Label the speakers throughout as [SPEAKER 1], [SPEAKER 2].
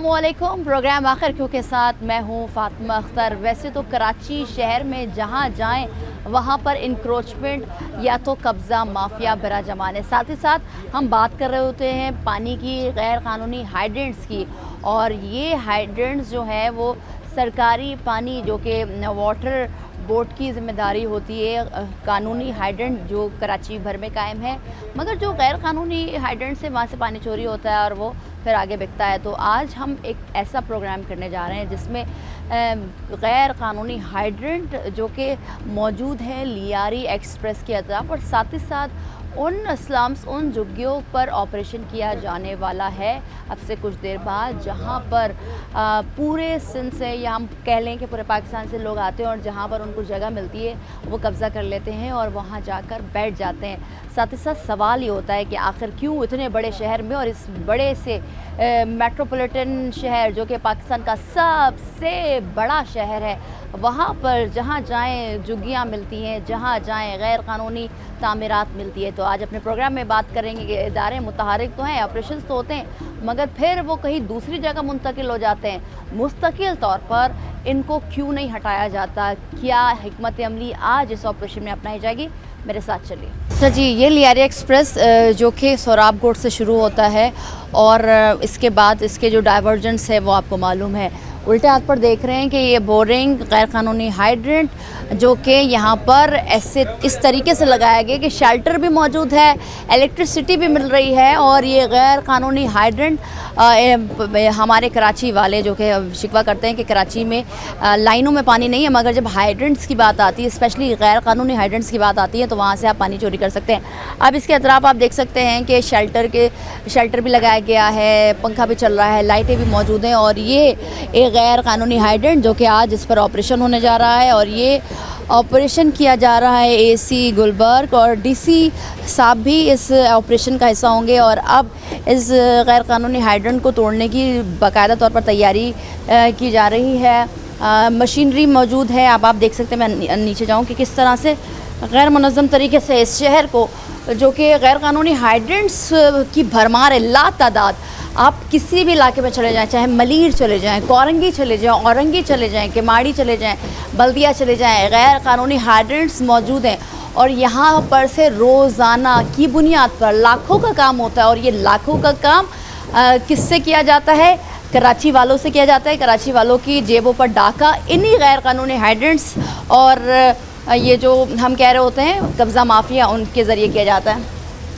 [SPEAKER 1] अस्सलामुअलैकुम। प्रोग्राम आखिर क्यों के साथ मैं हूँ फातिमा अख्तर। वैसे तो कराची शहर में जहाँ जाएं वहाँ पर इंक्रोचमेंट या तो कब्ज़ा माफिया बरा जमान है। साथ ही साथ हम बात कर रहे होते हैं पानी की गैर कानूनी हाइड्रेंट्स की, और ये हाइड्रेंट्स जो है वो सरकारी पानी जो कि वाटर बोर्ड की ज़िम्मेदारी होती है। कानूनी हाइड्रेंट जो कराची भर में कायम है, मगर जो गैर कानूनी हाइड्रेंट से वहाँ से पानी चोरी होता है और वो फिर आगे बिकता है। तो आज हम एक ऐसा प्रोग्राम करने जा रहे हैं जिसमें गैर कानूनी हाइड्रेंट जो कि मौजूद है लियारी एक्सप्रेस के अतराफ़, और साथ ही साथ उन स्लम्स उन झुग्गियों पर ऑपरेशन किया जाने वाला है अब से कुछ देर बाद, जहां पर पूरे सिंध से या हम कह लें कि पूरे पाकिस्तान से लोग आते हैं और जहां पर उनको जगह मिलती है वो कब्ज़ा कर लेते हैं और वहां जाकर बैठ जाते हैं। साथ ही साथ सवाल ये होता है कि आखिर क्यों इतने बड़े शहर में, और इस बड़े से मेट्रोपॉलिटन शहर जो कि पाकिस्तान का सबसे बड़ा शहर है, वहाँ पर जहाँ जाएँ झुग्गियाँ मिलती हैं, जहाँ जाएँ गैर कानूनी तामीरात मिलती है। तो आज अपने प्रोग्राम में बात करेंगे कि इदारे मुतहरिक तो हैं, ऑपरेशंस तो होते हैं, मगर फिर वो कहीं दूसरी जगह मुंतकिल हो जाते हैं। मुस्तकिल तौर पर इनको क्यों नहीं हटाया जाता, क्या हिकमत अमली आज इस ऑपरेशन में अपनाई जाएगी, मेरे साथ चलिए। अच्छा जी, ये लियारी एक्सप्रेस जो कि सोराब कोट से शुरू होता है और इसके बाद इसके जो डाइवर्जेंट्स है वो आपको मालूम है। उल्टे हाथ पर देख रहे हैं कि ये बोरिंग गैर कानूनी हाइड्रेंट जो कि यहाँ पर ऐसे इस तरीके से लगाया गया कि शेल्टर भी मौजूद है, इलेक्ट्रिसिटी भी मिल रही है, और ये गैर कानूनी हाइड्रेंट हमारे कराची वाले जो कि शिकवा करते हैं कि कराची में लाइनों में पानी नहीं है, मगर जब हाइड्रेंट्स की बात आती है, स्पेशली गैर कानूनी हाइड्रेंट्स की बात आती है, तो वहाँ से आप पानी चोरी कर सकते हैं। अब इसके अतराफ़ आप देख सकते हैं कि शेल्टर भी लगाया गया है, पंखा भी चल रहा है, लाइटें भी मौजूद हैं, और ये एक गैर कानूनी हाइड्रेंट जो कि आज इस पर ऑपरेशन होने जा रहा है, और ये ऑपरेशन किया जा रहा है एसी गुलबर्ग, और डीसी साहब भी इस ऑपरेशन का हिस्सा होंगे। और अब इस गैर कानूनी हाइड्रेंट को तोड़ने की बाकायदा तौर पर तैयारी की जा रही है। मशीनरी मौजूद है, आप देख सकते हैं। मैं नीचे जाऊँ कि किस तरह से गैर मुनज़्ज़म तरीके से इस शहर को जो कि गैर कानूनी हाइड्रेंट्स की भरमार है, लातादाद। आप किसी भी इलाके में चले जाएं, चाहे मलीर चले जाएं, कोरंगी चले जाएं, औरंगी चले जाएं, केमाड़ी चले जाएं, बल्दिया चले जाएं, गैर कानूनी हाइड्रेंट्स मौजूद हैं, और यहाँ पर से रोज़ाना की बुनियाद पर लाखों का काम होता है। और ये लाखों का काम किससे किया जाता है? कराची वालों से किया जाता है। कराची वालों की जेबों पर डाका इन्हीं गैर कानूनी हाइड्रेंट्स और ये जो हम कह रहे होते हैं कब्ज़ा माफिया, उनके ज़रिए किया जाता है।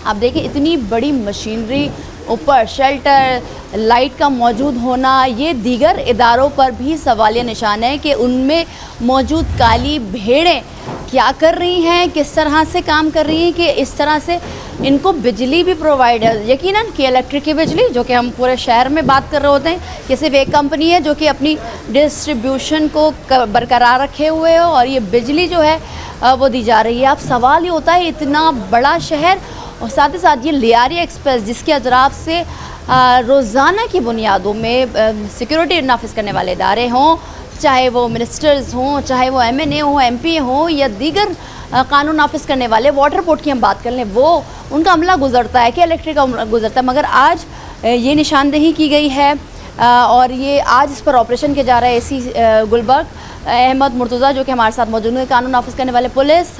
[SPEAKER 1] आप देखिए इतनी बड़ी मशीनरी, ऊपर शेल्टर, लाइट का मौजूद होना, ये दीगर इदारों पर भी सवालिया निशान है कि उनमें मौजूद काली भेड़ें क्या कर रही हैं, किस तरह से काम कर रही हैं कि इस तरह से इनको बिजली भी प्रोवाइड है। यकीनन कि इलेक्ट्रिक की बिजली, जो कि हम पूरे शहर में बात कर रहे होते हैं कि सिर्फ एक कंपनी है जो कि अपनी डिस्ट्रीब्यूशन को बरकरार रखे हुए हो, और ये बिजली जो है वो दी जा रही है। अब सवाल ये होता है इतना बड़ा शहर, और साथ ही साथ ये लियारी एक्सप्रेस जिसके अतराफ़ से रोज़ाना की बुनियादों में सिक्योरिटी नाफिज करने वाले इदारे हों, चाहे वो मिनिस्टर्स हों, चाहे वो MNA हों, MP हों, या दीगर कानून नाफिज करने वाले, वाटर बोर्ड की हम बात कर लें, वो उनका अमला गुजरता है कि इलेक्ट्रिक का अमला गुजरता है। मगर आज ये निशानदेही की गई है और ये आज इस पर ऑपरेशन किया जा रहा है। AC गुलबर्ग अहमद मुर्तज़ा जो कि हमारे साथ मौजूद है, कानून नाफिज करने वाले पुलिस,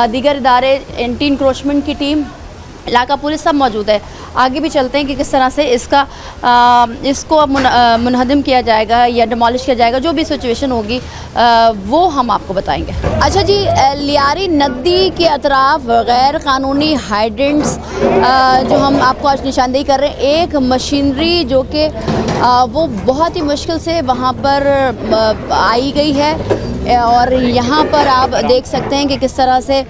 [SPEAKER 1] दीगर इदारे, एंटी इंक्रोचमेंट की टीम, इलाका पुलिस, सब मौजूद है। आगे भी चलते हैं कि किस तरह से इसको मुनहदम किया जाएगा या डिमोलिश किया जाएगा। जो भी सिचुएशन होगी वो हम आपको बताएंगे। अच्छा जी, लियारी नदी के अतराफ़ गैर कानूनी हाइड्रेंट्स जो हम आपको आज निशानदेही कर रहे हैं, एक मशीनरी जो कि वो बहुत ही मुश्किल से वहाँ पर आई गई है, और यहाँ पर आप देख सकते हैं कि किस तरह से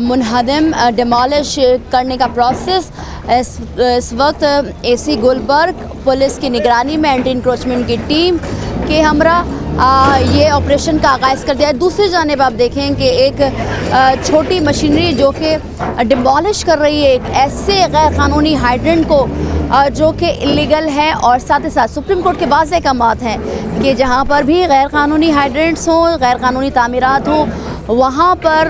[SPEAKER 1] मुनहदम डिमोलिश करने का प्रोसेस इस वक्त AC गुलबर्ग पुलिस की निगरानी में एंटी इंक्रोचमेंट की टीम के हमरा ये ऑपरेशन का आगाज़ कर दिया है। दूसरी जानिब आप देखें कि एक छोटी मशीनरी जो कि डिमोलिश कर रही है एक ऐसे गैर कानूनी हाइड्रेंट को जो कि इलीगल है, और साथ ही साथ सुप्रीम कोर्ट के बाज़ अहकामात हैं कि जहाँ पर भी गैर कानूनी हाइड्रेंट्स हों, गैर कानूनी तामीरात हों, वहाँ पर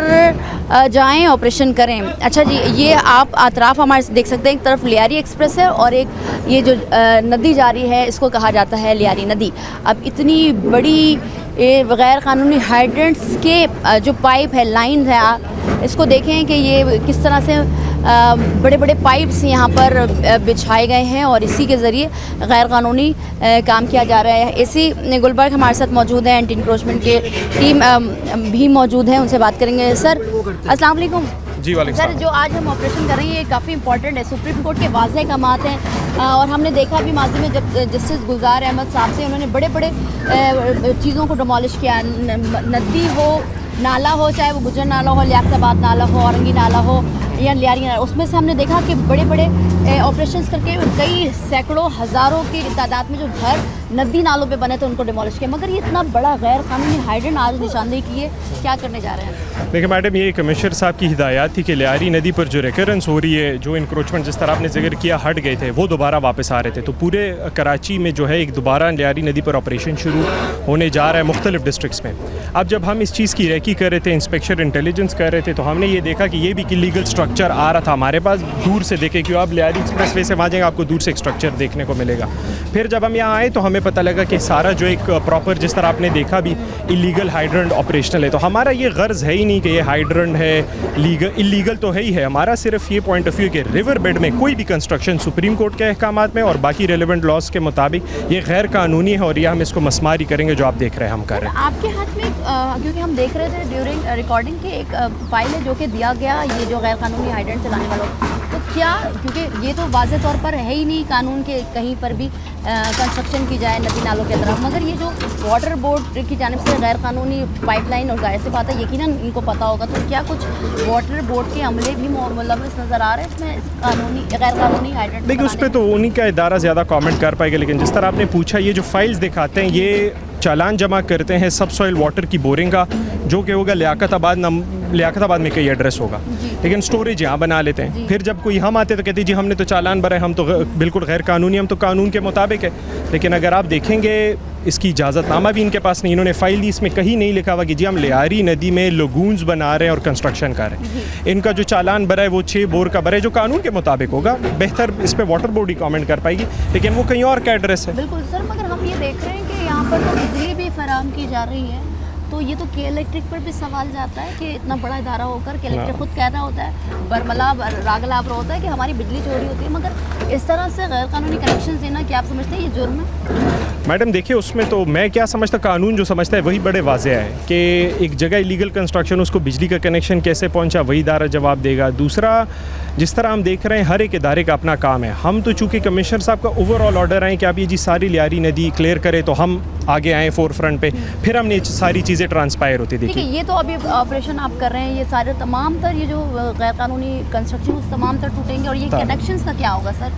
[SPEAKER 1] जाएं, ऑपरेशन करें। अच्छा जी, ये आप अतराफ़ हमारे देख सकते हैं, एक तरफ लियारी एक्सप्रेस है और एक ये जो नदी जा रही है इसको कहा जाता है लियारी नदी। अब इतनी बड़ी गैर कानूनी हाइड्रेंट्स के जो पाइप है, लाइन है, इसको देखें कि ये किस तरह से बड़े बड़े पाइप्स यहाँ पर बिछाए गए हैं और इसी के ज़रिए गैर कानूनी काम किया जा रहा है। एसी गुलबर्ग हमारे साथ मौजूद हैं, एंटी इंक्रोचमेंट के टीम भी मौजूद हैं, उनसे बात करेंगे। सर अस्सलाम वालेकुम।
[SPEAKER 2] जी वालेकुम
[SPEAKER 1] सर, जो आज हम ऑपरेशन कर रहे हैं ये काफ़ी इंपॉर्टेंट है, सुप्रीम कोर्ट के वाज़ेह अहकामात हैं और हमने देखा भी माजी में जब जस्टिस गुलजार अहमद साहब से उन्होंने बड़े बड़े चीज़ों को डिमोलिश किया, नदी हो, नाला हो, चाहे वो गुजर नाला हो, लियाकताबाद नाला हो, औरंगी नाला हो या लियारी नाला, उसमें से हमने देखा कि बड़े बड़े ऑपरेशंस करके कई सैकड़ों हज़ारों की तादाद में जो घर नदी नालों पे बने थे उनको डिमोलिश किया। मगर ये इतना बड़ा गैर कानूनी हाइड्रेंट आज निशानदेही की है, क्या करने जा रहे हैं?
[SPEAKER 2] देखिए मैडम, ये कमिश्नर साहब की हिदायत थी कि लियारी नदी पर जो रिकरेंस हो रही है, जो इंक्रोचमेंट जिस तरह आपने जिक्र किया हट गए थे, वो दोबारा वापस आ रहे थे। तो पूरे कराची में जो है एक दोबारा लियारी नदी पर ऑपरेशन शुरू होने जा रहा है मुख्तलिफ डिस्ट्रिक्ट्स में। अब जब हम इस चीज़ की रेकी कर रहे थे, इंस्पेक्शन इंटेलिजेंस कर रहे थे, तो हमने ये देखा कि ये भी इलीगल स्ट्रक्चर आ रहा था हमारे पास। दूर से देखे क्यों, आप लियारी एक्सप्रेस वे से वहाँ जाएंगे आपको दूर से एक स्ट्रक्चर देखने को मिलेगा। फिर जब हम यहाँ आए तो हमें पता लगा कि सारा जो एक प्रॉपर जिस तरह आपने देखा भी इलीगल हाइड्रेंट ऑपरेशनल है। तो हमारा ये गर्ज है ही नहीं कि ये हाइड्रेंट है लीगल, इलीगल तो है ही है। हमारा सिर्फ ये पॉइंट ऑफ व्यू कि रिवर बेड में कोई भी कंस्ट्रक्शन सुप्रीम कोर्ट के अहकामात में और बाकी रेलिवेंट लॉज के मुताबिक ये गैर कानूनी है और ये हम इसको मसमारी करेंगे जो आप देख रहे हैं हम कर रहे हैं।
[SPEAKER 1] आपके हाथ में क्योंकि हम देख रहे थे ड्यूरिंग रिकॉर्डिंग के एक फाइल है जो कि दिया गया ये जो गैर कानूनी हाइड्रेंट चलाने वालों, तो क्या, क्योंकि ये तो वाज़े तौर पर है ही नहीं कानून के कहीं पर भी कंस्ट्रक्शन की जाए नदी नालों की तरफ, मगर ये जो वाटर बोर्ड की जानिब से गैर कानूनी पाइपलाइन और जाहिर सी बात है यकीनन इनको पता होगा, तो क्या कुछ वाटर बोर्ड के अमले भी मुलव्वस नज़र आ रहे हैं इसमें कानूनी गैर कानूनी हाइड्रेंट?
[SPEAKER 2] देखिए उस पर तो उन्हीं का इदारा ज़्यादा कमेंट कर पाएगा, लेकिन जिस तरह आपने पूछा ये जो फाइल्स दिखाते हैं ये चालान जमा करते हैं सब सॉइल वाटर की बोरिंग का, जो कि होगा लियाकताबाद में कई एड्रेस होगा, लेकिन स्टोरेज यहाँ बना लेते हैं। फिर जब कोई हम आते तो कहते हैं जी हमने तो चालान भरा है, हम तो बिल्कुल गैर कानूनी, हम तो कानून के मुताबिक है। लेकिन अगर आप देखेंगे इसकी इजाज़तनामा भी इनके पास नहीं, इन्होंने फाइल दी, इसमें कहीं नहीं लिखा हुआ कि जी हम लियारी नदी में लगून्स बना रहे हैं और कंस्ट्रक्शन कर रहे हैं। इनका जो चालान भरा है वो 6 बोर का भरा है जो कानून के मुताबिक होगा। बेहतर इस पर वाटर बोर्ड ही कमेंट कर पाएगी, लेकिन वो कहीं और का एड्रेस है।
[SPEAKER 1] बिल्कुल सर, मगर हम ये देख रहे हैं कि यहाँ पर तो बिजली भी फराहम की जा रही है, तो ये तो के इलेक्ट्रिक पर भी सवाल जाता है कि इतना बड़ा इदारा होकर के इलेक्ट्रिक खुद कह रहा होता है, बरमला रागलाब होता है कि हमारी बिजली चोरी होती है, मगर इस तरह से गैर कानूनी कनेक्शन देना क्या आप समझते हैं ये जुर्म है?
[SPEAKER 2] मैडम देखिए उसमें तो मैं क्या समझता, कानून जो समझता है वही बड़े वाज़ेह है कि एक जगह इलीगल कंस्ट्रक्शन, उसको बिजली का कनेक्शन कैसे पहुंचा वही इदारा जवाब देगा। दूसरा, जिस तरह हम देख रहे हैं हर एक इदारे का अपना काम है। हम तो चूँकि कमिश्नर साहब का ओवरऑल ऑर्डर आए कि आप ये जी सारी लियारी नदी क्लियर करें तो हम आगे आएँ फोर फ्रंट पे, फिर हमने सारी चीज़ें ट्रांसपायर होती देखी।
[SPEAKER 1] ये तो अभी ऑपरेशन आप कर रहे हैं, ये सारे तमाम तर ये जो गैर कानूनी कंस्ट्रक्शन उस तमाम तर टूटेंगे और ये कनेक्शंस का क्या होगा सर?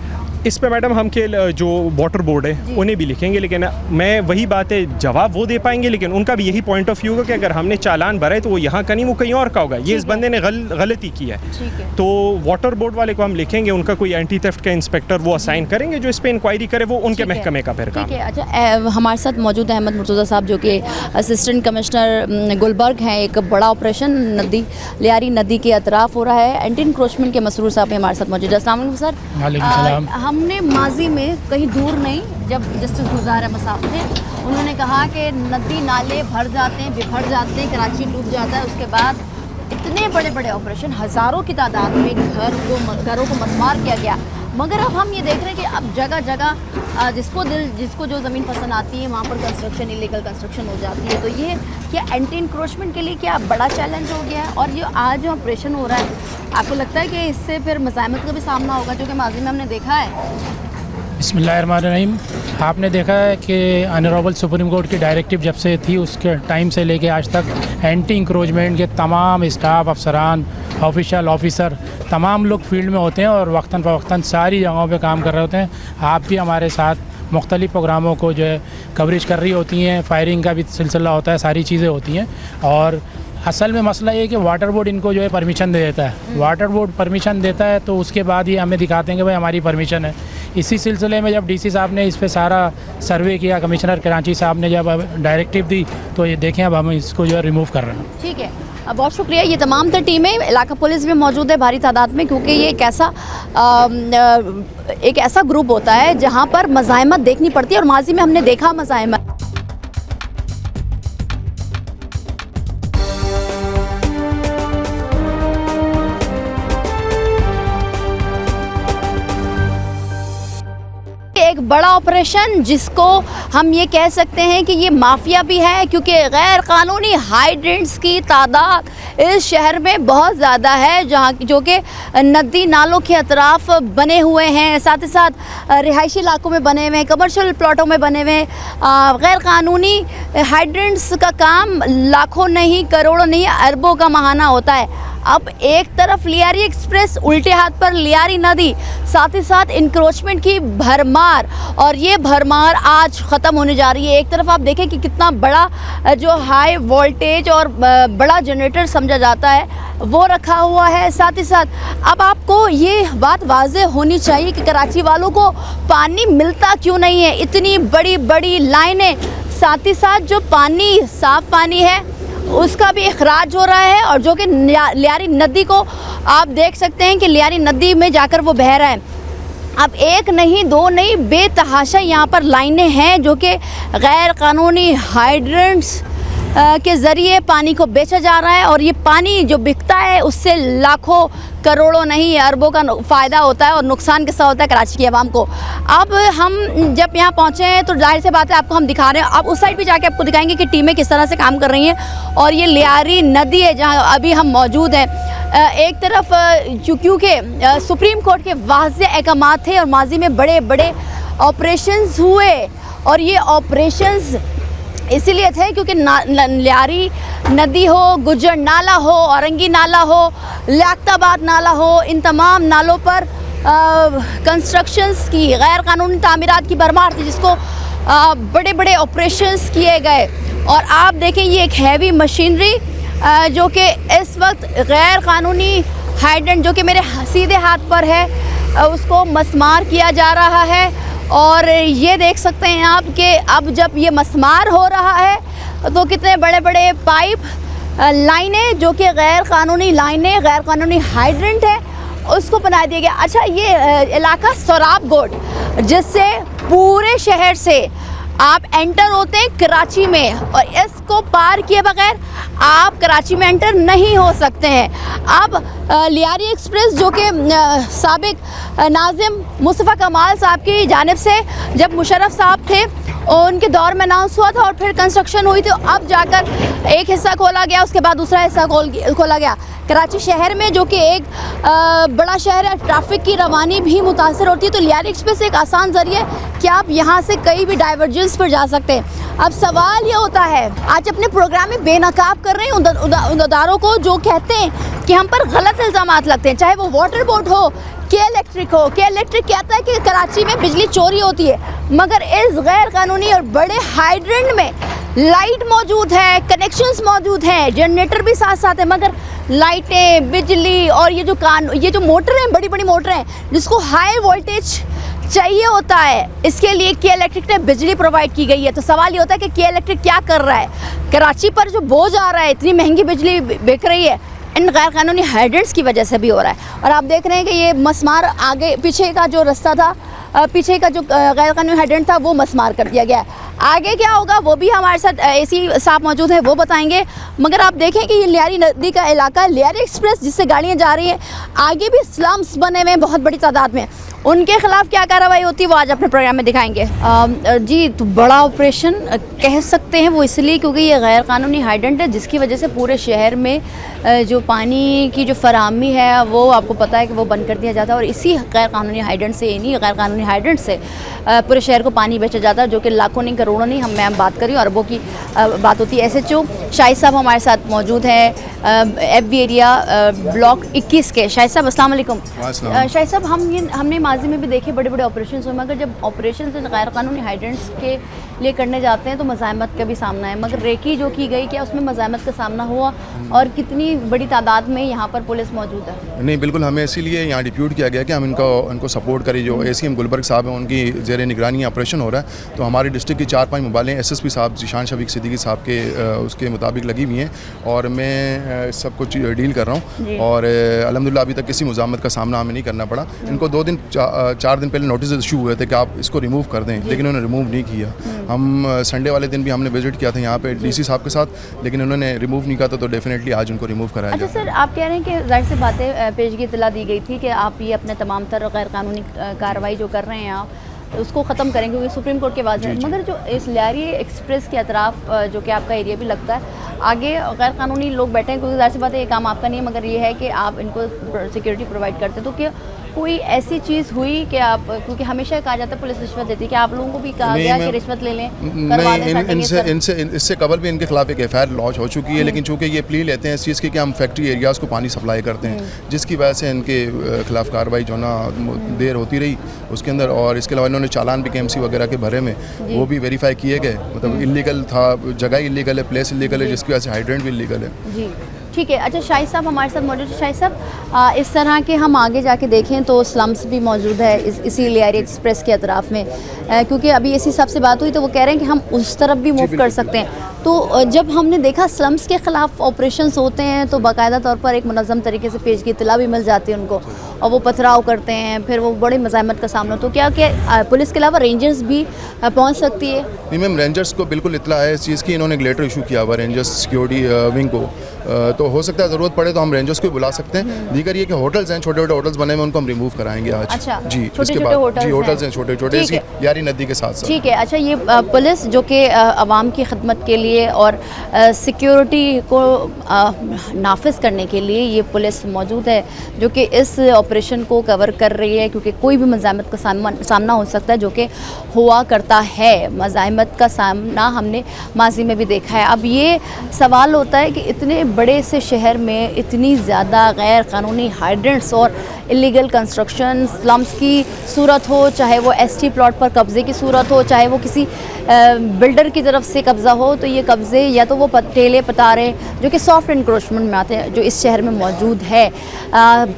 [SPEAKER 2] इस पे मैडम हम के जो वाटर बोर्ड है उन्हें भी लिखेंगे, लेकिन मैं वही बात है जवाब वो दे पाएंगे, लेकिन उनका भी यही पॉइंट ऑफ व्यू होगा कि अगर हमने चालान भरा है तो वो यहाँ का नहीं वो कहीं और का होगा, ये इस बंदे ने गलती की है। तो वाटर बोर्ड वाले को हम लिखेंगे, उनका कोई एंटी थेफ्ट का इंस्पेक्टर वो असाइन करेंगे जो इस पे इंक्वायरी करे, वो उनके महकमे का फिर काम है।
[SPEAKER 1] अच्छा, हमारे साथ मौजूद है अहमद मुर्तज़ा साहब जो कि असिस्टेंट कमिश्नर गुलबर्ग हैं। एक बड़ा ऑपरेशन लियारी नदी के अतराफ़ हो रहा है, एंटी इंक्रोचमेंट के मसरूर साहब हमारे साथ मौजूद है। अस्सलाम वालेकुम सर।
[SPEAKER 3] वालेकुम सलाम।
[SPEAKER 1] हमने माजी में कहीं दूर नहीं, जब जस्टिस गुलजार अहमद साहब थे, उन्होंने कहा कि नदी नाले भर जाते हैं, बिफर जाते हैं, कराची डूब जाता है, उसके बाद इतने बड़े बड़े ऑपरेशन हज़ारों की तादाद में घरों को मसमार किया गया। मगर अब हम ये देख रहे हैं कि अब जगह जगह जिसको जो ज़मीन पसंद आती है वहाँ पर कंस्ट्रक्शन, इलीगल कंस्ट्रक्शन हो जाती है। तो ये क्या एंटी इंक्रोचमेंट के लिए क्या बड़ा चैलेंज हो गया है? और ये आज जो ऑपरेशन हो रहा है, आपको लगता है कि इससे फिर मज़ाहमत का भी सामना होगा, जो कि माजी में हमने देखा है?
[SPEAKER 3] बिस्मिल्लाहिर्रहमानिर्रहीम। आपने देखा है कि ऑनरेबल सुप्रीम कोर्ट की डायरेक्टिव जब से थी उसके टाइम से लेके आज तक एंटी इंक्रोचमेंट के तमाम स्टाफ, अफसरान, ऑफिशियल ऑफिसर, तमाम लोग फील्ड में होते हैं और वक्तन फ़वक्तन सारी जगहों पे काम कर रहे होते हैं। आप भी हमारे साथ मुख्तलिफ़ प्रोग्रामों को जो है कवरेज कर रही होती हैं, फायरिंग का भी सिलसिला होता है, सारी चीज़ें होती हैं। और असल में मसला ये है कि वाटर बोर्ड इनको जो है परमिशन दे देता है। वाटर बोर्ड परमिशन देता है तो उसके बाद ही हमें दिखाते हैं कि भाई हमारी परमिशन है। इसी सिलसिले में जब डीसी साहब ने इस पे सारा सर्वे किया, कमिश्नर कराची साहब ने जब डायरेक्टिव दी, तो ये देखें अब हम इसको जो है रिमूव कर रहे हैं।
[SPEAKER 1] ठीक है, बहुत शुक्रिया। ये तमाम तर टीमें, इलाका पुलिस भी मौजूद है भारी तादाद में, क्योंकि ये एक ऐसा ग्रुप होता है जहाँ पर मज़ाहमत देखनी पड़ती है और माजी में हमने देखा मज़ाहमत। एक बड़ा ऑपरेशन जिसको हम ये कह सकते हैं कि ये माफिया भी है, क्योंकि गैर कानूनी हाइड्रेंट्स की तादाद इस शहर में बहुत ज़्यादा है, जहाँ जो कि नदी नालों के अतराफ बने हुए हैं, साथ ही साथ रिहायशी इलाकों में बने हुए हैं, कमर्शियल प्लॉटों में बने हुए हैं। गैर कानूनी हाइड्रेंट्स का काम लाखों नहीं, करोड़ों नहीं, अरबों का महाना होता है। अब एक तरफ लियारी एक्सप्रेस, उल्टे हाथ पर लियारी नदी, साथ ही साथ इंक्रोचमेंट की भरमार, और ये भरमार आज ख़त्म होने जा रही है। एक तरफ आप देखें कि कितना बड़ा जो हाई वोल्टेज और बड़ा जनरेटर समझा जाता है वो रखा हुआ है। साथ ही साथ अब आपको ये बात वाज़ेह होनी चाहिए कि कराची वालों को पानी मिलता क्यों नहीं है। इतनी बड़ी बड़ी लाइनें, साथ ही साथ जो पानी, साफ़ पानी है उसका भी अखराज हो रहा है, और जो कि लियारी नदी को आप देख सकते हैं कि लियारी नदी में जाकर वो बह रहा है। अब एक नहीं, दो नहीं, बेतहाशा यहाँ पर लाइनें हैं जो कि गैर कानूनी हाइड्रेंट्स के ज़रिए पानी को बेचा जा रहा है, और ये पानी जो बिकता है उससे लाखों, करोड़ों नहीं, अरबों का फ़ायदा होता है और नुकसान किस्सा होता है कराची की आवाम को। अब हम जब यहाँ पहुँचे हैं तो जाहिर सी बात है आपको हम दिखा रहे हैं। अब उस साइड भी जाके आपको दिखाएंगे कि टीमें किस तरह से काम कर रही हैं, और ये लियारी नदी है जहाँ अभी हम मौजूद हैं। एक तरफ क्योंकि सुप्रीम कोर्ट के वाज़ेह अहकामात थे और माजी में बड़े बड़े ऑपरेशंस हुए, और ये ऑपरेशंस इसीलिए थे क्योंकि लियारी नदी हो, गुजर नाला हो, औरंगी नाला हो, लियाकताबाद नाला हो, इन तमाम नालों पर कंस्ट्रक्शंस की, गैर कानूनी तामीरात की भरमार थी, जिसको बड़े बड़े ऑपरेशंस किए गए। और आप देखें ये एक हैवी मशीनरी जो कि इस वक्त गैर कानूनी हाइड्रेंट जो कि मेरे सीधे हाथ पर है उसको मसमार किया जा रहा है। और ये देख सकते हैं आप कि अब जब ये मसमार हो रहा है तो कितने बड़े बड़े पाइप, लाइनें जो कि गैर कानूनी लाइनें, गैर कानूनी हाइड्रेंट है, उसको बना दिया गया। अच्छा, ये इलाका सोराब गोड, जिससे पूरे शहर से आप एंटर होते हैं कराची में, और इसको पार किए बगैर आप कराची में एंटर नहीं हो सकते हैं। अब लियारी एक्सप्रेस जो कि साबिक नाज़िम मुस्तफ़ा कमाल साहब की जानिब से जब मुशर्रफ साहब थे उनके दौर में अनाउंस हुआ था, और फिर कंस्ट्रक्शन हुई, तो अब जाकर एक हिस्सा खोला गया, उसके बाद दूसरा हिस्सा खोला गया। कराची शहर में जो कि एक बड़ा शहर है, ट्रैफिक की रवानी भी मुतासर होती है, तो लियारी एक्सप्रेस एक आसान ज़रिए कि आप यहाँ से कहीं भी डाइवर्जेंस पर जा सकते हैं। अब सवाल ये होता है, आज अपने प्रोग्राम में बेनकाब कर रहे हैं उन इदारों को जो कहते हैं कि हम पर गलत इल्ज़ामात लगते हैं, चाहे वो वाटर बोर्ड हो, के इलेक्ट्रिक हो। के इलेक्ट्रिक कहता है कि कराची में बिजली चोरी होती है, मगर इस गैर कानूनी और बड़े हाइड्रेंट में लाइट मौजूद है, कनेक्शंस मौजूद हैं, जनरेटर भी साथ साथ है, मगर लाइटें, बिजली और ये जो मोटर हैं, बड़ी बड़ी मोटर हैं जिसको हाई वोल्टेज चाहिए होता है, इसके लिए के इलेक्ट्रिक ने बिजली प्रोवाइड की गई है। तो सवाल ये होता है कि के इलेक्ट्रिक क्या कर रहा है? कराची पर जो बोझ आ रहा है, इतनी महंगी बिजली बिक रही है, इन गैर कानूनी हाइड्रेंट्स की वजह से भी हो रहा है। और आप देख रहे हैं कि ये मसमार आगे, पीछे का जो रास्ता था, पीछे का जो गैर कानूनी हाइड्रेंट था वो मसमार कर दिया गया है। आगे क्या होगा वो भी हमारे साथ एसी साहब मौजूद हैं, वो बताएंगे। मगर आप देखें कि ये लियारी नदी का इलाका, लियारी एक्सप्रेस जिससे गाड़ियाँ जा रही हैं, आगे भी स्लम्स बने हुए हैं बहुत बड़ी तादाद में, उनके खिलाफ क्या कार्रवाई होती है वो आज अपने प्रोग्राम में दिखाएंगे। जी, तो बड़ा ऑपरेशन कह सकते हैं वो इसलिए क्योंकि ये गैर कानूनी हाइड्रेंट है, जिसकी वजह से पूरे शहर में जो पानी की जो फराहमी है वो आपको पता है कि वो बंद कर दिया जाता है, और इसी गैर कानूनी हाइड्रेंट से, नहीं गैर कानूनी हाइड्रेंट से पूरे शहर को पानी बेचा जाता है, जो कि लाखों नहीं, करोड़ों नहीं, मैं बात कर रही हूँ, अरबों की बात होती है। SHO शाहिद साहब हमारे साथ मौजूद हैं, FB एरिया ब्लॉक 21 के। शाहिद साहब अस्सलाम वालेकुम। शाहिद साहब, हमने माजी में भी देखे बड़े बड़े ऑपरेशन हुए, मगर जब ऑपरेशन गैर कानूनी हाइड्रेंट्स के लिए करने जाते हैं तो मज़ाहमत का भी सामना है, मगर रेकी जो की गई, क्या उसमें मज़ाहमत का सामना हुआ, और कितनी बड़ी तादाद में यहाँ पर पुलिस मौजूद है?
[SPEAKER 4] नहीं, बिल्कुल, हमें इसीलिए यहाँ डिप्यूट किया गया कि हम इनको सपोर्ट करें। जो ACM गुलबर्ग साहब हैं, उनकी ज़ेर निगरानी ऑपरेशन हो रहा है, तो हमारी डिस्ट्रिक्ट की 4-5 मोबाइलें SSP साहब जीशान शफीक सिद्दीकी साहब के उसके मुताबिक लगी हुई हैं और मैं इस सब कुछ डील कर रहा हूँ और अल्हम्दुलिल्लाह अभी तक किसी मुज़ामत का सामना हमें नहीं करना पड़ा। इनको 4 दिन पहले नोटिस इशू हुए थे कि आप इसको रिमूव कर दें, लेकिन उन्होंने रिमूव नहीं किया। हम संडे वाले दिन भी हमने विजिट किया था यहाँ पे DC साहब के साथ, लेकिन उन्होंने रिमूव नहीं किया था, तो डेफिनेटली आज उनको रिमूव कराया
[SPEAKER 1] अच्छा
[SPEAKER 4] जाएगा।
[SPEAKER 1] सर, आप कह रहे हैं कि जाहिर सी बातें पेशगी इतला दी गई थी कि आप ये अपने तमाम तर गैर कानूनी कार्रवाई जो कर रहे हैं आप उसको ख़त्म करेंगे, क्योंकि सुप्रीम कोर्ट के वाज़ है। मगर जो इस लियारी एक्सप्रेस के अतराफ जो कि आपका एरिया भी लगता है, आगे गैर कानूनी लोग बैठे हैं, क्योंकि जाहिर सी बात है ये काम आपका नहीं है, मगर ये है कि आप इनको सिक्योरिटी प्रोवाइड करते हैं। तो क्या कोई ऐसी चीज़ हुई कि आप, क्योंकि हमेशा कहा जाता है पुलिस रिश्वत देती है, कि आप लोगों को भी कहा गया कि रिश्वत ले लें?
[SPEAKER 4] नहीं, इससे कबल भी इनके खिलाफ एक FIR लॉन्च हो चुकी है, लेकिन चूँकि ये प्ली लेते हैं इस चीज़ की कि हम फैक्ट्री एरियाज़ को पानी सप्लाई करते हैं, जिसकी वजह से इनके खिलाफ कार्रवाई जो ना देर होती रही उसके अंदर। और इसके अलावा इन्होंने चालान भी KMC वगैरह के भरे में वो भी वेरीफाई किए गए, मतलब इलीगल था, जगह इलीगल है, प्लेस इलीगल है, जिसकी वजह से हाइड्रेंट भी इलीगल है।
[SPEAKER 1] जी ठीक है। अच्छा शाहिद साहब हमारे साथ मौजूद है। शाहिद साहब, इस तरह के हम आगे जाके देखें तो स्लम्स भी मौजूद है इसी लियारी एक्सप्रेस के अतराफ़ में, क्योंकि अभी इसी हिसाब से बात हुई तो वो कह रहे हैं कि हम उस तरफ भी मूव कर सकते हैं। तो जब हमने देखा स्लम्स के ख़िलाफ़ ऑपरेशंस होते हैं तो बाकायदा तौर पर एक मुनज़्ज़म तरीके से पेश की इत्तला भी मिल जाती है उनको, और वो पथराव करते हैं, फिर वो बड़ी मज़ाहमत का सामना। तो क्या पुलिस के अलावा रेंजर्स भी पहुँच सकती है?
[SPEAKER 4] नहीं मैम, रेंजर्स को बिल्कुल इत्तला है इस चीज़ की, इन्होंने एक लेटर इशू किया हुआ रेंजर्स सिक्योरिटी विंग को, तो हो सकता है ज़रूरत पड़े तो हम रेंजर्स को बुला सकते हैं। दीगर ये कि होटल्स हैं, छोटे छोटे होटल्स बने हुए, उनको हम रिमूव कराएंगे आज।
[SPEAKER 1] अच्छा,
[SPEAKER 4] जी,
[SPEAKER 1] छोटे छोटे
[SPEAKER 4] होटल्स हैं छोटे छोटे, इसकी लियारी नदी के साथ साथ।
[SPEAKER 1] ठीक है। अच्छा, ये पुलिस जो कि आवाम की खिदमत के लिए और सिक्योरिटी को नाफिज करने के लिए ये पुलिस मौजूद है जो कि इस ऑपरेशन को कवर कर रही है, क्योंकि कोई भी मज़ाहमत का सामना हो सकता है, जो कि हुआ करता है। मज़ाहमत का सामना हमने माजी में भी देखा है। अब ये सवाल होता है कि इतने बड़े से शहर में इतनी ज़्यादा गैर कानूनी हाइड्रेंट्स और इलीगल कंस्ट्रक्शन, स्लम्स की सूरत हो, चाहे वो ST प्लॉट पर कब्ज़े की सूरत हो, चाहे वो किसी बिल्डर की तरफ से कब्ज़ा हो, तो ये कब्ज़े या तो वो ठेले पतारे जो कि सॉफ्ट इंक्रोचमेंट में आते हैं जो इस शहर में मौजूद है।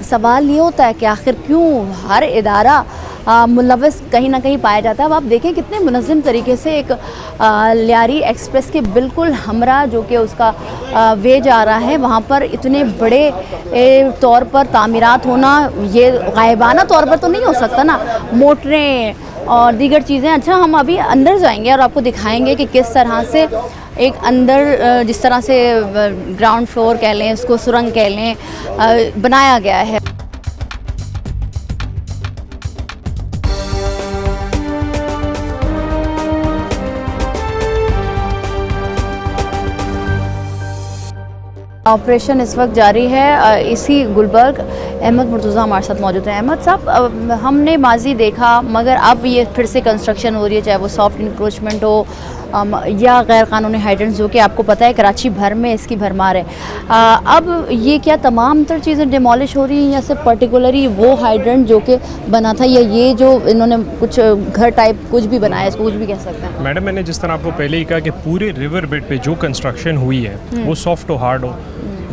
[SPEAKER 1] सवाल ये होता है कि आखिर क्यों हर इदारा मुलव्वस कहीं ना कहीं पाया जाता है। अब आप देखें कितने मुनज़्ज़म तरीके से एक लियारी एक्सप्रेस के बिल्कुल हमरा जो कि उसका वे जा रहा है, वहाँ पर इतने बड़े तौर पर तामीरात होना ये गायबाना तौर पर तो नहीं हो सकता ना, मोटरें और दीगर चीज़ें। अच्छा, हम अभी अंदर जाएंगे और आपको दिखाएंगे कि किस तरह से एक अंदर जिस तरह से ग्राउंड फ्लोर कह लें, उसको सुरंग कह लें, बनाया गया है। ऑपरेशन इस वक्त जारी है इसी गुलबर्ग। अहमद मुर्तज़ा हमारे साथ मौजूद हैं। अहमद साहब, हमने माजी देखा, मगर अब ये फिर से कंस्ट्रक्शन हो रही है, चाहे वो सॉफ्ट इंक्रोचमेंट हो या गैर कानूनी हाइड्रेंट्स, जो कि आपको पता है कराची भर में इसकी भरमार है। अब ये क्या तमाम तर चीज़ें डिमोलिश हो रही हैं या सिर्फ पर्टिकुलरली वो हाइड्रेंट जो कि बना था, या ये जो इन्होंने कुछ घर टाइप कुछ भी बनाया, इसको कुछ भी कह सकते हैं?
[SPEAKER 2] मैडम, मैंने जिस तरह आपको पहले ही कहा कि पूरे रिवर बेड पे जो कंस्ट्रक्शन हुई है वो सॉफ्ट हो हार्ड हो,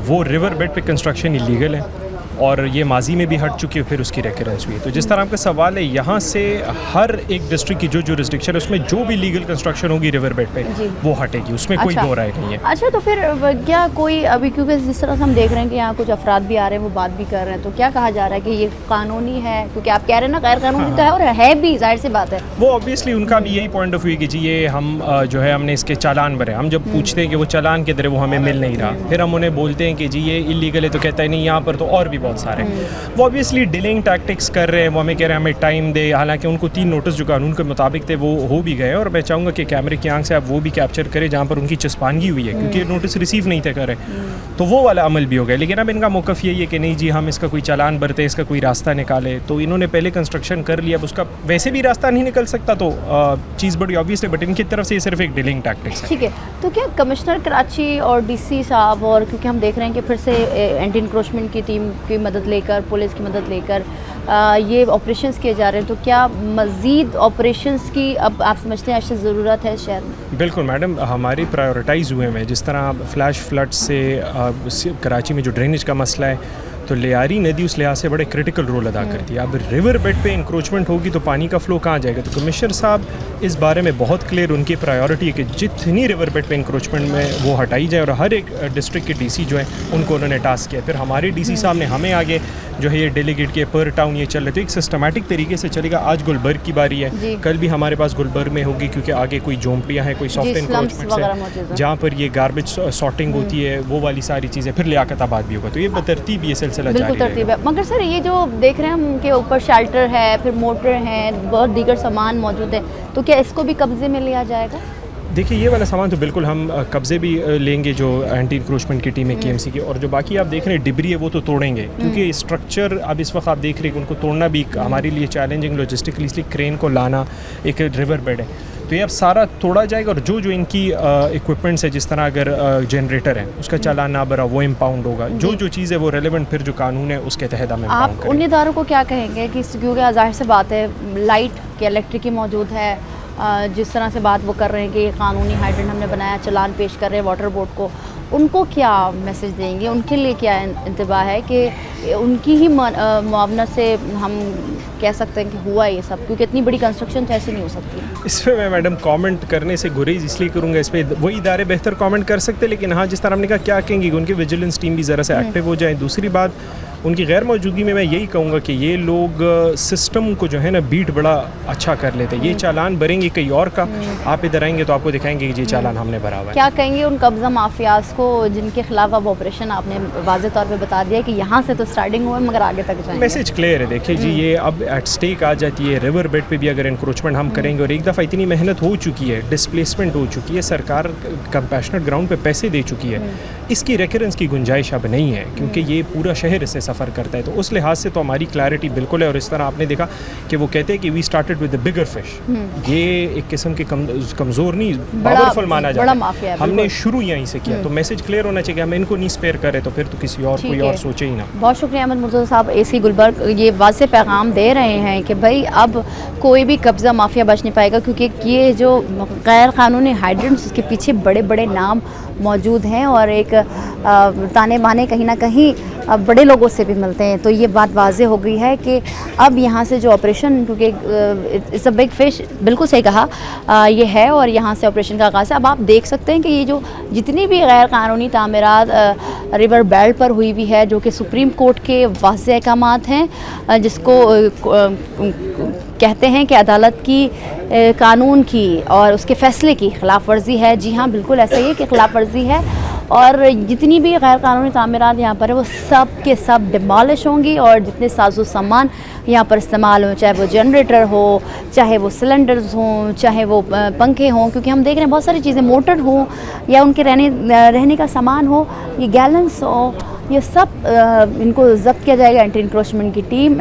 [SPEAKER 2] वो रिवर बेड पे कंस्ट्रक्शन इलीगल है और ये माजी में भी हट चुकी है, फिर उसकी रेकरेंस हुई। तो जिस तरह आपका सवाल है, यहाँ से हर एक डिस्ट्रिक्ट की जो जुरिस्डिक्शन है उसमें जो भी लीगल कंस्ट्रक्शन होगी रिवर बेड पे वो हटेगी, उसमें कोई दो राय नहीं है।
[SPEAKER 1] अच्छा, तो फिर क्या कोई अभी, क्योंकि जिस तरह से हम देख रहे हैं कि यहाँ कुछ अफराद भी आ रहे हैं, वो बात भी कर रहे हैं, तो क्या कहा जा रहा है कि ये कानूनी है? क्योंकि आप कह रहे हैं ना गैर कानूनी तो है और है भी, जाहिर सी बात है।
[SPEAKER 2] वो ऑब्वियसली उनका भी यही पॉइंट ऑफ व्यू कि जी ये हम जो है हमने इसके चालान भरे। हम जब पूछते हैं कि वो चालान किधर है, वो हमें मिल नहीं रहा, फिर हम उन्हें बोलते हैं कि जी ये इलीगल है, तो कहता है नहीं यहाँ पर तो और भी बहुत सारे। वो ऑब्वियसली डिलेइंग टैक्टिक्स कर रहे हैं, वो हमें कह रहे हैं हमें टाइम दे, हालांकि उनको 3 नोटिस जो कानून के मुताबिक थे वो हो भी गए, और मैं चाहूँगा कि कैमरे की आंख से आप वो भी कैप्चर करें जहाँ पर उनकी चस्पानगी हुई है, क्योंकि नोटिस रिसीव नहीं थे करे, तो वो वाला अमल भी हो गया। लेकिन अब इनका मौक़िफ़ यही है कि नहीं जी हम इसका कोई चालान भरते, इसका कोई रास्ता निकाले। तो इन्होंने पहले कंस्ट्रक्शन कर लिया, अब उसका वैसे भी रास्ता नहीं निकल सकता, तो चीज़ बड़ी ऑब्वियस है, बट इनकी तरफ से ये सिर्फ एक डिलेइंग टैक्टिक्स है।
[SPEAKER 1] ठीक है, तो क्या कमिश्नर कराची और DC साहब, और क्योंकि हम देख रहे हैं कि फिर से एंटी इंक्रोचमेंट की टीम की मदद लेकर, पुलिस की मदद लेकर ये ऑपरेशंस किए जा रहे हैं, तो क्या मज़ीद ऑपरेशंस की अब आप समझते हैं ऐसी ज़रूरत है शहर में?
[SPEAKER 2] बिल्कुल मैडम, हमारी प्रायोरिटाइज़ हुए हैं। जिस तरह फ्लैश फ्लड से कराची में जो ड्रेनेज का मसला है, तो लियारी नदी उस लिहाज से बड़े क्रिटिकल रोल अदा करती है। अब रिवर बेड पे इंक्रोचमेंट होगी तो पानी का फ्लो कहाँ जाएगा? तो कमिश्नर साहब इस बारे में बहुत क्लियर, उनकी प्रायोरिटी है कि जितनी रिवर बेड पे इंक्रोचमेंट में वो हटाई जाए, और हर एक डिस्ट्रिक्ट के डीसी जो है उनको उन्होंने टास्क किया। फिर हमारे डीसी साहब ने हमें आगे जो है ये डेलीगेट के पर टाउन ये चल रहे थे, एक सिस्टमेटिक तरीके से चलेगा। आज गुलबर्ग की बारी है, कल भी हमारे पास गुलबर्ग में होगी, क्योंकि आगे कोई झोंपड़ियाँ हैं, कोई सॉफ्ट इंक्रोचमेंट है जहाँ पर ये गार्बेज सॉर्टिंग होती है, वो वाली सारी चीज़ें। फिर लियाकताबाद भी होगा, तो ये बतरतीब ये सिलसिला जारी रहेगा।
[SPEAKER 1] मगर सर ये जो देख रहे हैं हम उनके ऊपर शेल्टर है, फिर मोटर है, बहुत दीगर सामान मौजूद है, तो क्या इसको भी कब्जे में लिया जाएगा?
[SPEAKER 2] देखिए ये वाला सामान तो बिल्कुल हम कब्जे भी लेंगे, जो एंटी इंक्रोचमेंट की टीम है केएमसी की, और जो बाकी आप देख रहे हैं डिब्री है वो तो तोड़ेंगे, क्योंकि स्ट्रक्चर अब इस वक्त आप देख रहे हैं कि उनको तोड़ना भी हमारे लिए चैलेंजिंग लॉजिस्टिकली, इसलिए क्रेन को लाना, एक रिवर बेड है, तो ये अब सारा तोड़ा जाएगा। और जो इनकी इक्विपमेंट्स है, जिस तरह अगर जनरेटर है उसका चालान ना भरा वो इम्पाउंड होगा, जो चीज़ है वो रेलेवेंट फिर जो कानून है उसके तहत हमें इम्पाउंड करेंगे।
[SPEAKER 1] आप उन इदारों को क्या कहेंगे कि क्योंकि जाहिर से बात है लाइट की इलेक्ट्रिक की मौजूद है, जिस तरह से बात वो कर रहे हैं कि कानूनी हाइड्रेंट हमने बनाया, चलान पेश कर रहे हैं वाटर बोर्ड को, उनको क्या मैसेज देंगे? उनके लिए क्या इंतबाह है कि उनकी ही मुआवनत से हम कह सकते हैं कि हुआ ये सब, क्योंकि इतनी बड़ी कंस्ट्रक्शन तो ऐसे नहीं हो सकती।
[SPEAKER 2] इस पर मैं मैडम कमेंट करने से गुरेज इसलिए करूँगा, इस पर वही इदारे बेहतर कमेंट कर सकते, लेकिन हाँ जिस तरह हमने कहा क्या कहेंगे, उनकी विजिलेंस टीम भी ज़रा से एक्टिव हो जाए। दूसरी बात, उनकी गैर मौजूदगी में मैं यही कहूँगा कि ये लोग सिस्टम को जो है ना बीट बड़ा अच्छा कर लेते हैं। ये चालान भरेंगे कहीं और का, आप इधर आएंगे तो आपको दिखाएंगे कि ये चालान हमने भरा हुआ है।
[SPEAKER 1] क्या कहेंगे उन कब्जा माफियाज को जिनके खिलाफ अब ऑपरेशन आपने वाज़ेह तौर पे बता दिया कि यहाँ से तो स्टार्टिंग हुआ मगर आगे तक जाएंगे?
[SPEAKER 2] मैसेज क्लियर है, देखिए जी ये अब एट स्टेक आ जाती है। रिवर बेड पे भी अगर इंक्रोचमेंट हम करेंगे, और एक दफ़ा इतनी मेहनत हो चुकी है, डिस्प्लेसमेंट हो चुकी है, सरकार कंपैशनेट ग्राउंड पे पैसे दे चुकी है, इसकी रेकरेंस की गुंजाइश अब नहीं है, क्योंकि ये पूरा शहर इससे सफ़र करता है। तो उस लिहाज से तो हमारी क्लैरिटी बिल्कुल है। और इस तरह आपने देखा कि वो कहते हैं कि we started with the bigger fish, ये एक किस्म के कमज़ोर नहीं, पावरफुल माना जाता है, हमने शुरू यहीं से किया। तो मैसेज क्लियर होना चाहिए, हम इनको नहीं स्पेयर करें तो फिर तो किसी और कोई और सोचे ही ना।
[SPEAKER 1] बहुत शुक्रिया अहमद मुर्तज़ा साहब, एसी गुलबर्ग ये वाज़ेह पैगाम दे रहे हैं कि भाई अब कोई भी कब्ज़ा माफिया बच नहीं पाएगा, क्योंकि ये जो गैर कानूनी हाइड्रेंट्स उसके पीछे बड़े बड़े नाम मौजूद हैं, और एक ताने बाने कहीं ना कहीं बड़े लोगों से भी मिलते हैं। तो ये बात वाज़ेह हो गई है कि अब यहाँ से जो ऑपरेशन, क्योंकि इट्स अ बिग फिश, बिल्कुल सही कहा, ये है, और यहाँ से ऑपरेशन का आगाज़ है। अब आप देख सकते हैं कि ये जो जितनी भी गैर कानूनी तामीरात रिवर बेल्ट पर हुई भी है, जो कि सुप्रीम कोर्ट के वाज़ेह अहकामात हैं, जिसको कहते हैं कि अदालत की कानून की और उसके फ़ैसले की ख़िलाफ़ वर्जी है। जी हाँ, बिल्कुल ऐसा ही है कि ख़िलाफ़ वर्जी है, और जितनी भी गैर कानूनी तामीरात यहाँ पर है वो सब के सब डिमॉलिश होंगी, और जितने साजो सामान यहाँ पर इस्तेमाल हो, चाहे वो जनरेटर हो, चाहे वो सिलेंडर्स हों, चाहे वो पंखे हों, क्योंकि हम देख रहे हैं बहुत सारी चीज़ें, मोटर हो या उनके रहने का सामान हो, ये गैलन्स हो, ये सब इनको जब्त किया जाएगा। एंटी इंक्रोचमेंट की टीम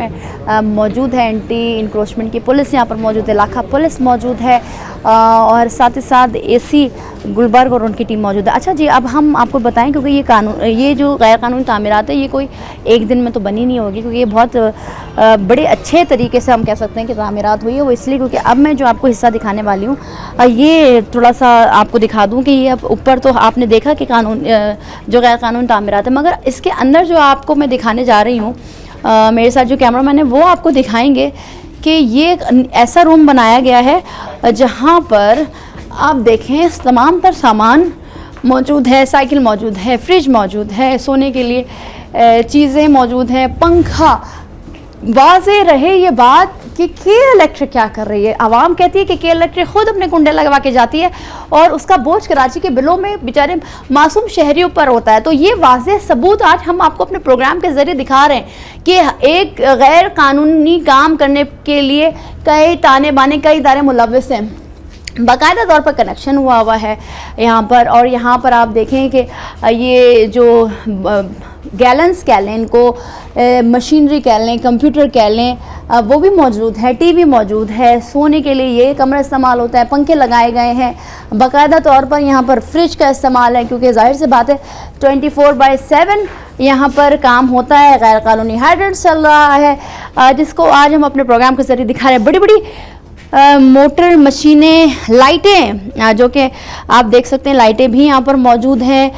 [SPEAKER 1] मौजूद है, एंटी इंक्रोचमेंट की पुलिस यहाँ पर मौजूद है, इलाका पुलिस मौजूद है, और साथ ही साथ एसी गुलबर्ग और उनकी टीम मौजूद है। अच्छा जी, अब हम आपको बताएं, क्योंकि ये जो गैर कानूनी तामीरात है ये कोई एक दिन में तो बनी नहीं होगी, क्योंकि ये बहुत बड़े अच्छे तरीके से हम कह सकते हैं कि तामीरात हुई है। वो इसलिए क्योंकि अब मैं जो आपको हिस्सा दिखाने वाली हूँ, ये थोड़ा सा आपको दिखा दूँ कि ये अब ऊपर तो आपने देखा कि जो गैर कानूनी तामीरात है, मगर इसके अंदर जो आपको मैं दिखाने जा रही हूँ, मेरे साथ जो कैमरामैन है वो आपको दिखाएंगे कि ये ऐसा रूम बनाया गया है जहाँ पर आप देखें तमाम तर सामान मौजूद है, साइकिल मौजूद है, फ्रिज मौजूद है, सोने के लिए चीज़ें मौजूद हैं, पंखा। वाज़ेह रहे ये बात कि के इलेक्ट्रिक क्या कर रही है। आवाम कहती है कि के इलेक्ट्रिक खुद अपने कुंडे लगवा के जाती है, और उसका बोझ कराची के बिलों में बेचारे मासूम शहरियों पर होता है। तो ये वाज़ेह सबूत आज हम आपको अपने प्रोग्राम के ज़रिए दिखा रहे हैं कि एक गैर कानूनी काम करने के लिए कई ताने बाने, कई इदारे मुलव्वस हैं, बाकायदा तौर पर कनेक्शन हुआ है यहाँ पर। और यहाँ पर आप देखें कि ये जो गैलन्स कह लें, इनको मशीनरी कह लें, कंप्यूटर कह लें, वो भी मौजूद है, टीवी मौजूद है, सोने के लिए ये कमरा इस्तेमाल होता है, पंखे लगाए गए हैं, बाकायदा तौर पर यहाँ पर फ्रिज का इस्तेमाल है, क्योंकि जाहिर सी बात है 24/7 यहाँ पर काम होता है। गैर कानूनी हाइड्रेंट चल रहा है, जिसको आज हम अपने प्रोग्राम के जरिए दिखा रहे हैं। बड़ी बड़ी मोटर मशीनें, लाइटें, जो कि आप देख सकते हैं लाइटें भी यहाँ पर मौजूद हैं।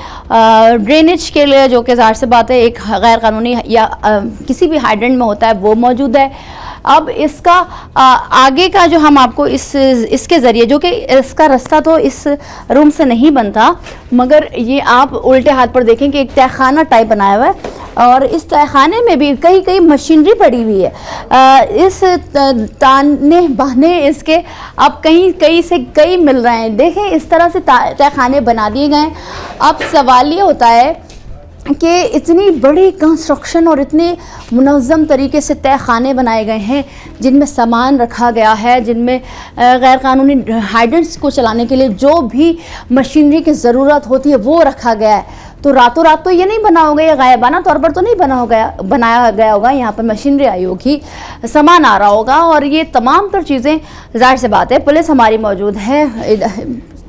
[SPEAKER 1] ड्रेनेज के लिए, जो कि ज़ाहिर सी बात है एक गैर कानूनी या किसी भी हाइड्रेंट में होता है, वो मौजूद है। अब इसका आगे का जो हम आपको इसके ज़रिए, जो कि इसका रास्ता तो इस रूम से नहीं बनता, मगर ये आप उल्टे हाथ पर देखें कि एक तहखाना टाइप बनाया हुआ है और इस तहखाने में भी कई मशीनरी पड़ी हुई है। इस ताने बाने इसके अब कई से कई मिल रहे हैं। देखें इस तरह से तहखाने बना दिए गए। अब सवाल ये होता है कि इतनी बड़ी कंस्ट्रक्शन और इतने मुनज़्ज़म तरीके से तहखाने बनाए गए हैं जिनमें सामान रखा गया है, जिनमें गैर कानूनी हाइड्रेंट्स को चलाने के लिए जो भी मशीनरी की ज़रूरत होती है वो रखा गया है। तो रातों रात तो ये नहीं बना होगा, ये गायबाना तौर पर तो नहीं बनाया गया होगा। यहाँ पर मशीनरी आई होगी, सामान आ रहा होगा और ये तमाम तर चीज़ें, ज़ाहिर सी बात है पुलिस हमारी मौजूद है,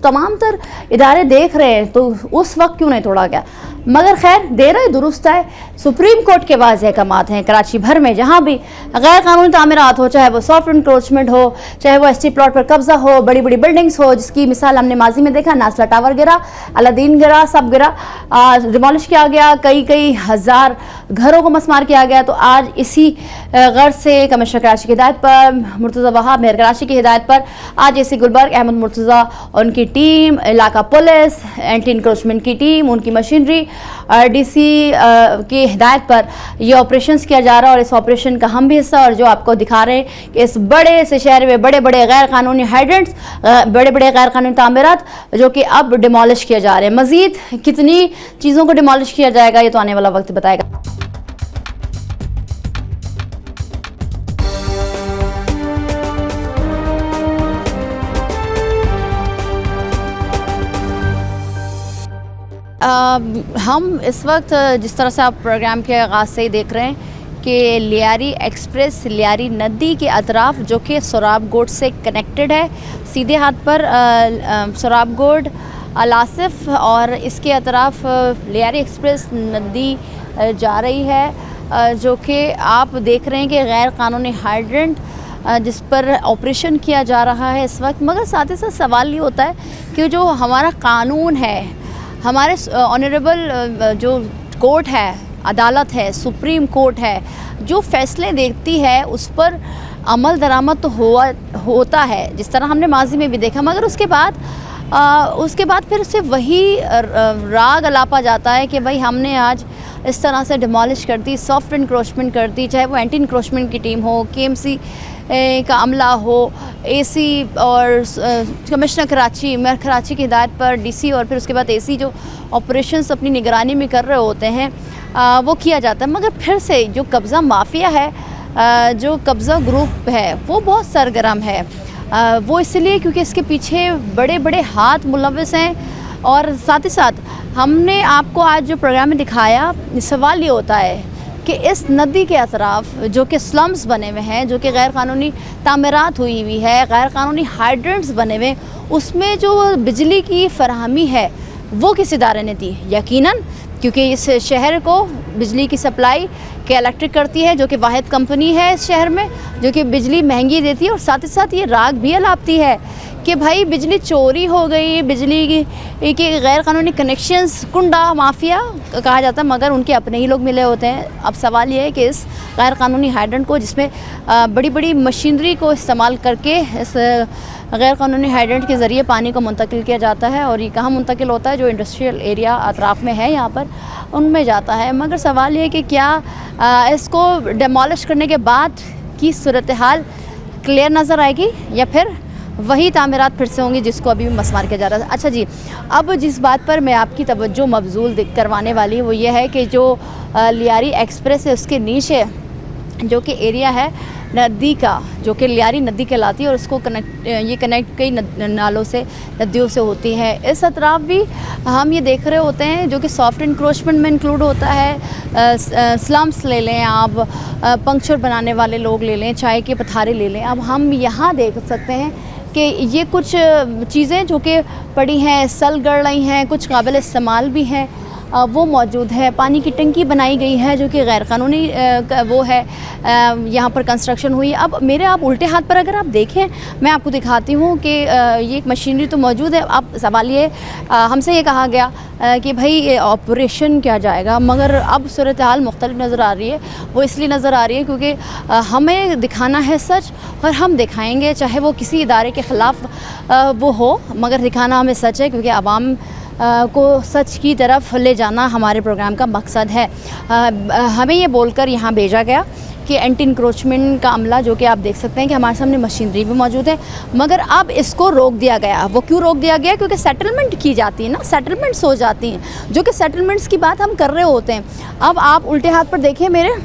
[SPEAKER 1] तमाम तर इदारे देख रहे हैं, तो उस वक्त क्यों नहीं तोड़ा गया। मगर खैर देर दुरुस्त है। सुप्रीम कोर्ट के वाज़ेह अहकामात हैं कराची भर में, जहाँ भी गैर कानूनी तामीरात हो, चाहे वो सॉफ्ट एनक्रोचमेंट हो, चाहे वो एसटी प्लॉट पर कब्जा हो, बड़ी बड़ी बिल्डिंग्स हो, जिसकी मिसाल हमने माजी में देखा, नासला टावर गिरा, अलादीन गिरा, सब गिरा, डिमोलिश किया गया, कई हज़ार घरों को मसमार किया गया। तो आज इसी गर्ज से कमिश्नर कराची की हिदायत पर, मुर्तज़ा वहाब मेयर कराची की हिदायत पर, आज एसी गुलबर्ग अहमद मुर्तज़ा उनकी टीम, इलाका पुलिस, एंटी इंक्रोचमेंट की टीम, उनकी मशीनरी, डीसी की हिदायत पर यह ऑपरेशंस किया जा रहा है। और इस ऑपरेशन का हम भी हिस्सा, और जो आपको दिखा रहे हैं कि इस बड़े से शहर में बड़े बड़े गैर कानूनी हाइड्रेंट्स, बड़े बड़े गैर कानूनी तामीरात जो कि अब डिमोलिश किए जा रहे हैं। मज़ीद कितनी चीज़ों को डिमोलिश किया जाएगा ये तो आने वाला वक्त बताएगा। हम इस वक्त जिस तरह से आप प्रोग्राम के आगाज़ से ही देख रहे हैं कि लियारी एक्सप्रेस लियारी नदी के अतराफ, जो कि सोराबगोड से कनेक्टेड है, सीधे हाथ पर सोराबगोड, अलासिफ और इसके अतराफ लियारी एक्सप्रेस नदी जा रही है, जो कि आप देख रहे हैं कि गैर कानूनी हाइड्रेंट जिस पर ऑपरेशन किया जा रहा है इस वक्त। मगर साथ ही साथ सवाल ये होता है कि जो हमारा कानून है, हमारे ऑनरेबल जो कोर्ट है, अदालत है, सुप्रीम कोर्ट है, जो फैसले देती है उस पर अमल दरामद तो होता है, जिस तरह हमने माजी में भी देखा। मगर उसके बाद फिर से वही राग अलापा जाता है कि भाई हमने आज इस तरह से डिमोलिश कर दी, सॉफ्ट इंक्रोचमेंट कर दी, चाहे वो एंटी इंक्रोचमेंट की टीम हो, केएमसी का अमला हो, एसी और कमिश्नर कराची, मेयर कराची की हिदायत पर डीसी और फिर उसके बाद एसी जो ऑपरेशंस अपनी निगरानी में कर रहे होते हैं वो किया जाता है। मगर फिर से जो कब्ज़ा माफिया है, जो कब्ज़ा ग्रुप है, वो बहुत सरगर्म है। वो इसलिए क्योंकि इसके पीछे बड़े बड़े हाथ मुलव्वस हैं। और साथ ही साथ हमने आपको आज जो प्रोग्राम में दिखाया, सवाल ये होता है कि इस नदी के अतराफ जो कि स्लम्स बने हुए हैं, जो कि गैर कानूनी तामीरात हुई है, गैर कानूनी हाइड्रेंट्स बने हुए, उसमें जो बिजली की फराहमी है वो किस इदारे ने दी? यकीनन क्योंकि इस शहर को बिजली की सप्लाई के इलेक्ट्रिक करती है, जो कि वाहिद कंपनी है इस शहर में जो कि बिजली महंगी देती है। और साथ ही साथ ये राग भी अलापती है कि भाई बिजली चोरी हो गई, बिजली की गैर कानूनी कनेक्शंस, कुंडा माफिया कहा जाता है, मगर उनके अपने ही लोग मिले होते हैं। अब सवाल ये है कि इस गैर कानूनी हाइड्रेंट को, जिसमें बड़ी बड़ी मशीनरी को इस्तेमाल करके इस गैर कानूनी हाइड्रेंट के ज़रिए पानी को मुंतकिल किया जाता है, और ये कहाँ मुंतकिल होता है? जो इंडस्ट्रियल एरिया अतराफ़ में है यहाँ पर, उनमें जाता है। मगर सवाल ये है कि क्या इसको डिमोलिश करने के बाद की सूरत हाल क्लियर नज़र आएगी या फिर वही तामीरात फिर से होंगी जिसको अभी भी मसमार किया जा रहा है। अच्छा जी, अब जिस बात पर मैं आपकी तवज्जो मबजूल करवाने वाली वो ये है कि जो लियारी एक्सप्रेस है उसके नीचे जो कि एरिया है नदी का, जो कि लियारी नदी कहलाती है, और उसको कनेक्ट कई नालों से, नदियों से होती है। इस अतराफ भी हम ये देख रहे होते हैं जो कि सॉफ्ट इंक्रोचमेंट में इंक्लूड होता है। स्लम्स ले लें आप, पंक्चर बनाने वाले लोग ले लें, चाय के पथारे ले लें। अब हम यहाँ देख सकते हैं कि ये कुछ चीज़ें जो कि पड़ी हैं, सल गड़ रही हैं, कुछ काबिल इस्तेमाल भी हैं, वो मौजूद है। पानी की टंकी बनाई गई है जो कि गैर कानूनी वो है, यहाँ पर कंस्ट्रक्शन हुई। अब मेरे आप उल्टे हाथ पर अगर आप देखें, मैं आपको दिखाती हूँ कि ये एक मशीनरी तो मौजूद है। अब सवाल ये, हमसे ये कहा गया कि भाई ये ऑपरेशन क्या जाएगा, मगर अब सूरत हाल मुख्तलिफ नज़र आ रही है। वो इसलिए नज़र आ रही है क्योंकि हमें दिखाना है सच, और हम दिखाएंगे चाहे वो किसी इदारे के ख़िलाफ़ वो हो, मगर दिखाना हमें सच है, क्योंकि आवाम को सच की तरफ ले जाना हमारे प्रोग्राम का मकसद है। हमें ये बोलकर यहाँ भेजा गया कि एंटी इंक्रोचमेंट का अमला, जो कि आप देख सकते हैं कि हमारे सामने मशीनरी भी मौजूद है, मगर अब इसको रोक दिया गया। वो क्यों रोक दिया गया? क्योंकि सेटलमेंट की जाती है ना, सेटलमेंट्स हो जाती हैं, जो कि सेटलमेंट्स की बात हम कर रहे होते हैं। अब आप उल्टे हाथ पर देखें मेरे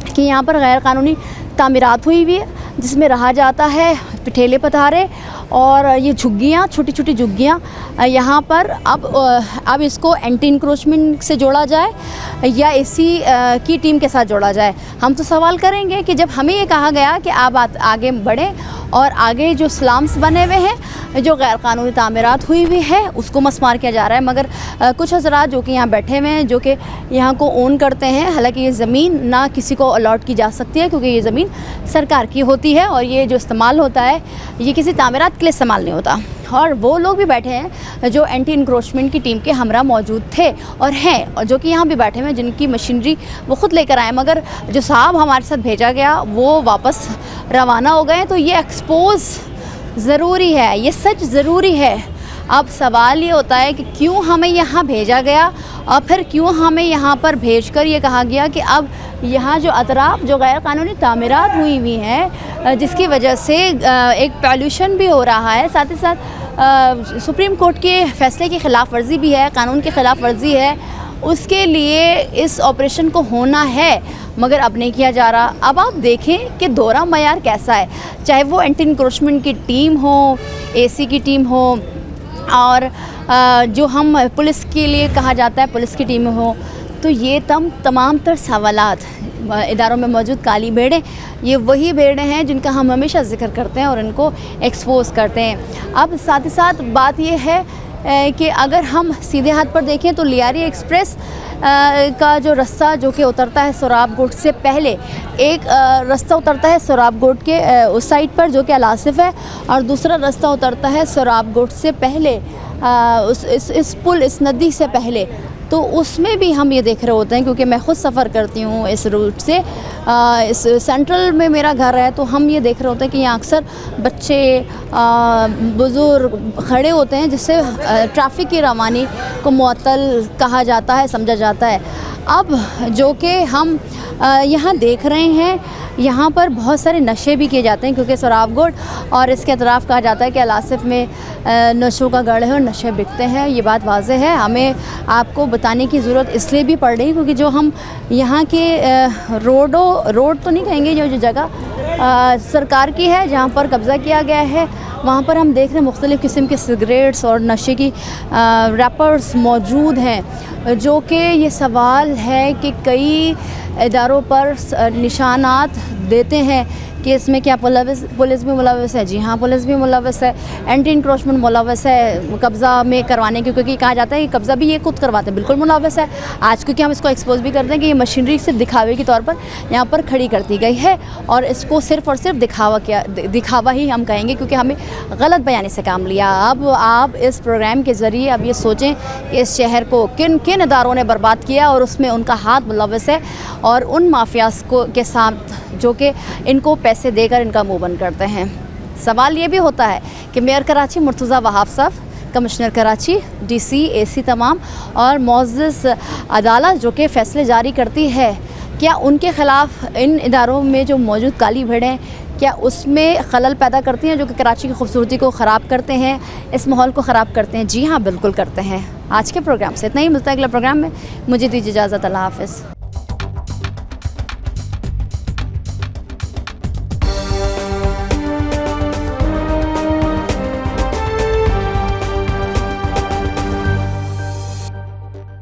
[SPEAKER 1] कि यहाँ पर गैर कानूनी तामीरात हुई हुई है, जिसमें रहा जाता है ठेले पधारे और ये झुग्गियाँ, छोटी छोटी झुग्गियाँ यहाँ पर। अब इसको एंटी इंक्रोचमेंट से जोड़ा जाए या इसी की टीम के साथ जोड़ा जाए। हम तो सवाल करेंगे कि जब हमें ये कहा गया कि आप आगे बढ़ें और आगे जो स्लम्स बने हुए हैं, जो गैर कानूनी तामीरात हुई हुई है, उसको मस्मार किया जा रहा है। मगर कुछ हज़रात जो कि यहाँ बैठे हुए हैं, जो कि यहाँ को ओन करते हैं, हालांकि ये ज़मीन ना किसी को अलॉट की जा सकती है, क्योंकि ये ज़मीन सरकार की होती है और ये जो इस्तेमाल होता है ये किसी तामीरात के लिए इस्तेमाल नहीं होता। और वो लोग भी बैठे हैं जो एंटी इंक्रोचमेंट की टीम के हमरा मौजूद थे और हैं, और जो कि यहाँ भी बैठे हुए हैं, जिनकी मशीनरी वो ख़ुद लेकर आए, मगर जो साहब हमारे साथ भेजा गया वो वापस रवाना हो गए। तो ये एक्सपोज़ ज़रूरी है, ये सच ज़रूरी है। अब सवाल ये होता है कि क्यों हमें यहाँ भेजा गया और फिर क्यों हमें यहाँ पर भेजकर ये कहा गया कि अब यहाँ जो अतराफ़ जो गैर कानूनी तामीरात हुई हुई हैं, जिसकी वजह से एक पॉल्यूशन भी हो रहा है, साथ ही साथ सुप्रीम कोर्ट के फ़ैसले की ख़िलाफ़ वर्जी भी है, कानून की ख़िलाफ़ वर्जी है, उसके लिए इस ऑपरेशन को होना है, मगर अब नहीं किया जा रहा। अब आप देखें कि दोहरा मयार कैसा है, चाहे वो एंटी इंक्रोचमेंट की टीम हो, एसी की टीम हो, और जो हम पुलिस के लिए कहा जाता है पुलिस की टीम हो, तो ये तमाम तर सवालात इदारों में मौजूद काली भेड़ें, ये वही भेड़ें हैं जिनका हम हमेशा जिक्र करते हैं और इनको एक्सपोज़ करते हैं। अब साथ ही साथ बात ये है कि अगर हम सीधे हाथ पर देखें तो लियारी एक्सप्रेस का जो रास्ता जो कि उतरता है सोराबगोट से पहले, एक रास्ता उतरता है सोराबगोट के उस साइड पर जो कि अलासिफ है, और दूसरा रास्ता उतरता है सोराबगोट से पहले इस पुल, इस नदी से पहले। तो उसमें भी हम ये देख रहे होते हैं, क्योंकि मैं ख़ुद सफ़र करती हूँ इस रूट से, इस सेंट्रल में मेरा घर है, तो हम ये देख रहे होते हैं कि यहाँ अक्सर बच्चे, बुज़ुर्ग खड़े होते हैं, जिससे ट्रैफिक की रवानी को मुअत्तल कहा जाता है, समझा जाता है। अब जो कि हम यहाँ देख रहे हैं, यहाँ पर बहुत सारे नशे भी किए जाते हैं, क्योंकि सोराबगोट और इसके अतराफ़ कहा जाता है कि अलासिफ में नशों का गढ़ है और नशे बिकते हैं। ये बात वाज़े है, हमें आपको बताने की ज़रूरत इसलिए भी पड़ रही, क्योंकि जो हम यहाँ के रोड तो नहीं कहेंगे, जो जगह सरकार की है, जहाँ पर कब्ज़ा किया गया है, वहाँ पर हम देख रहे हैं मुख्तलिफ़ किस्म के सिगरेट्स और नशे की रैपर्स मौजूद हैं, जो कि ये सवाल है कि कई इदारों पर निशानात देते हैं कि इसमें क्या पुलिस भी मुलव्वस है। जी हाँ, पुलिस भी मुलव्वस है, एंटी इंक्रोचमेंट मुलव्वस है कब्ज़ा में करवाने की, क्योंकि कहा जाता है कि कब्ज़ा भी ये खुद करवाते हैं, बिल्कुल मुलव्वस है। आज क्योंकि हम इसको एक्सपोज भी करते हैं कि ये मशीनरी सिर्फ दिखावे के तौर पर यहाँ पर खड़ी कर दी गई है, और इसको सिर्फ और सिर्फ दिखावा ही हम कहेंगे, क्योंकि हमें गलत बयानी से काम लिया। अब आप इस प्रोग्राम के ज़रिए अब ये सोचें कि इस शहर को किन किन इदारों ने बर्बाद किया और उसमें उनका हाथ मुलव्वस है, और उन माफियाज़ के साथ जो कि इनको पैसे देकर इनका मुंह बंद करते हैं। सवाल ये भी होता है कि मेयर कराची मुर्तज़ा वहाब साहब, कमिश्नर कराची, डीसी, एसी तमाम और मुअज़्ज़ज़ अदालत जो कि फ़ैसले जारी करती है, क्या उनके ख़िलाफ़ इन इदारों में जो मौजूद काली भेड़ें, क्या उसमें खलल पैदा करती हैं, जो कि कराची की खूबसूरती को ख़राब करते हैं, इस माहौल को ख़राब करते हैं? जी हाँ, बिल्कुल करते हैं। आज के प्रोग्राम से इतना ही, मिलता है अगले प्रोग्राम में। मुझे दीजिए इजाज़त, अल्लाह हाफ़िज़।